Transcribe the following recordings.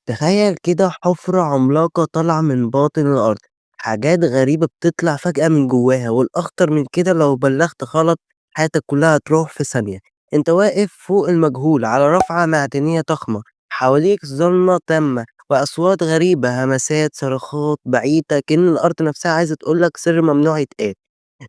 تخيل كده حفرة عملاقة طالعة من باطن الأرض، حاجات غريبة بتطلع فجأة من جواها، والأخطر من كده لو بلغت غلط حياتك كلها هتروح في ثانية. انت واقف فوق المجهول على رفعة معدنية ضخمة، حواليك ظلمة تامة وأصوات غريبة، همسات صرخات بعيدة كأن الأرض نفسها عايزة تقولك سر ممنوع يتقال.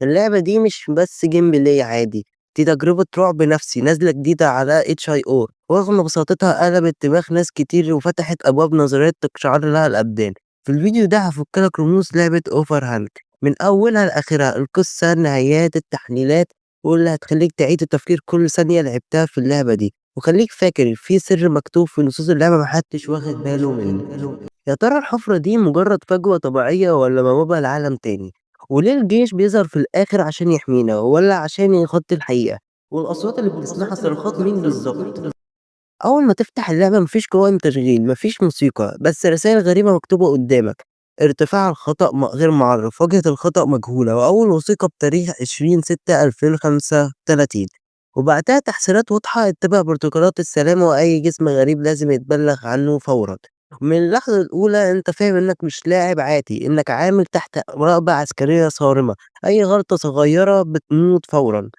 اللعبة دي مش بس جيم بلاي عادي، دي تجربة رعب نفسي نازلة جديدة على HIO، ورغم بساطتها قلبت دماغ ناس كتير وفتحت أبواب نظريات تقشعر لها الأبدان. في الفيديو ده هفكلك رموز لعبة أوفر هاند من أولها لآخرها، القصة، النهايات، التحليلات، واللي هتخليك تعيد التفكير كل ثانية لعبتها في اللعبة دي، وخليك فاكر في سر مكتوب في نصوص اللعبة محدش واخد باله منه. يا ترى الحفرة دي مجرد فجوة طبيعية ولا بوابة لعالم تاني؟ وليه الجيش بيظهر في الآخر عشان يحمينا والّا عشان يغطي الحقيقة؟ والأصوات اللي بنسمعها صرخات مين بالضبط؟ أول ما تفتح اللعبة ما فيش قوائم تشغيل، ما فيش موسيقى، بس رسايل غريبة مكتوبة قدامك. ارتفاع الخطأ غير معرّف، واجهة الخطأ مجهولة، وأول وثيقة بتاريخ 20/6/2035، وبعدها تحذيرات واضحة: اتبع بروتوكولات السلامة وأي جسم غريب لازم يتبلغ عنه فورًا. من اللحظة الأولى أنت فاهم إنك مش لاعب عادي، إنك عامل تحت مراقبة عسكرية صارمة، أي غلطة صغيرة بتموت فورًا.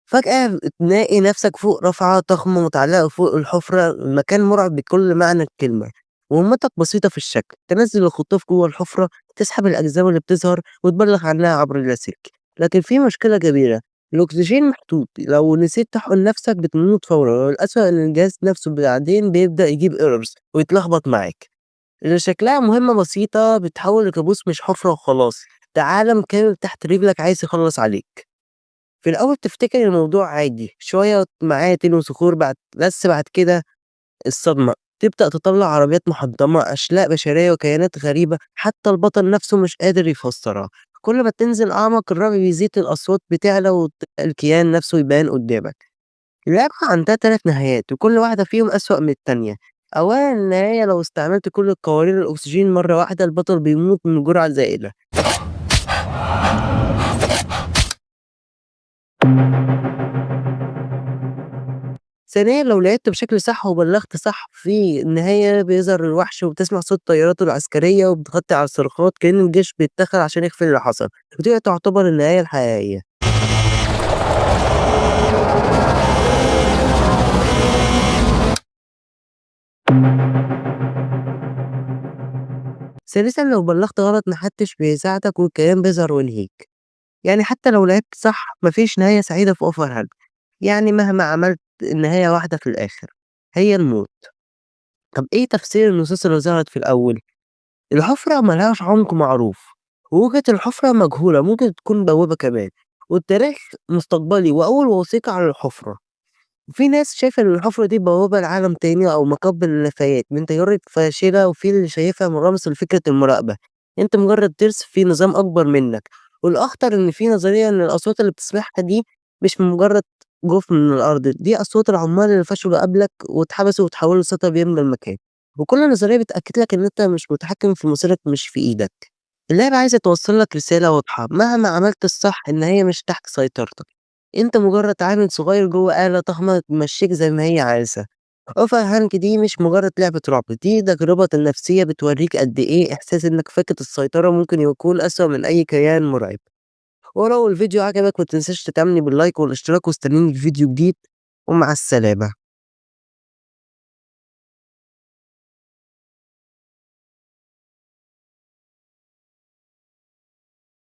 فجأة تلاقي نفسك فوق رافعة ضخمة متعلقة فوق الحفرة، مكان مرعب بكل معنى الكلمة، ومهمتك بسيطة في الشكل: تنزل الخطاف جوه الحفرة، تسحب الأجزاء اللي بتظهر وتبلغ عنها عبر اللاسلكي. لكن في مشكلة كبيرة: الأكسجين محدود، لو نسيت تحقن نفسك بتموت فورا، والأسوأ إن الجهاز نفسه بعدين بيبدأ يجيب ايرورز ويتلخبط معاك. اللي شكلها مهمة بسيطة بتحول لكابوس، مش حفرة وخلاص، ده عالم كامل تحت رجلك عايز يخلص عليك. في الأول بتفتكر الموضوع عادي، شوية معاتن وصخور، بس بعد كده الصدمة، تبدأ تطلّع عربيات محطّمة، أشلاء بشرية وكيانات غريبة حتى البطل نفسه مش قادر يفسّرها. كل ما تنزل أعمق الرعب بيزيد، الأصوات بتعلى الكيان نفسه يبان قدّامك. اللعبة عندها 3 نهايات وكل واحدة فيهم أسوأ من التانية. أولًا النهاية لو استعملت كل قوانين الأكسجين مرّة واحدة البطل بيموت من جرعة زائلة. ثانيًا لو لعبت بشكل صح وبلّغت صح، في النهاية بيظهر الوحش وبتسمع صوت طياراته العسكرية وبتغطي على الصرخات كأن الجيش بيتدخل عشان يخفي اللي حصل، ودي تعتبر النهاية الحقيقية. ثالثًا لو بلّغت غلط ما حدش بيساعدك والكيان بيظهر وينهيك. يعني حتى لو لعبت صح ما فيش نهاية سعيدة في Overhand، يعني مهما عملت النهاية واحدة في الآخر، هي الموت. طب إيه تفسير النصوص اللي ظهرت في الأول؟ الحفرة ما لهاش عمق معروف، ووجهة الحفرة مجهولة، ممكن تكون بوابة كمان، والتاريخ مستقبلي وأول وثيقة على الحفرة. وفي ناس شايفة إن الحفرة دي بوابة لعالم تاني أو مقب للنفايات من تجارب فاشلة، وفي اللي شايفها رمز لفكرة المراقبة، أنت مجرد ترس في نظام أكبر منك. والأخطر إن في نظرية إن الأصوات اللي بتسمعها دي مش مجرد جُفن من الأرض، دي أصوات العمال اللي فشلوا قبلك واتحبسوا واتحولوا لسطا بيملى المكان. وكل نظرية بتأكد لك إن أنت مش متحكم في مصيرك، مش في إيدك. اللعبة عايزة توصّل لك رسالة واضحة: مهما عملت الصح النهاية مش تحت سيطرتك، أنت مجرد عامل صغير جوّه آلة ضخمة تمشّيك زي ما هي عايزة. Overhand دي مش مجرد لعبة رعب، دي تجربة نفسية بتورّيك قد إيه إحساس إنك فاقد السيطرة ممكن يكون أسوأ من أي كيان مرعب. ولو الفيديو عجبك ما تنساش تدعمني باللايك والاشتراك، واستناني في فيديو جديد، ومع السلامة.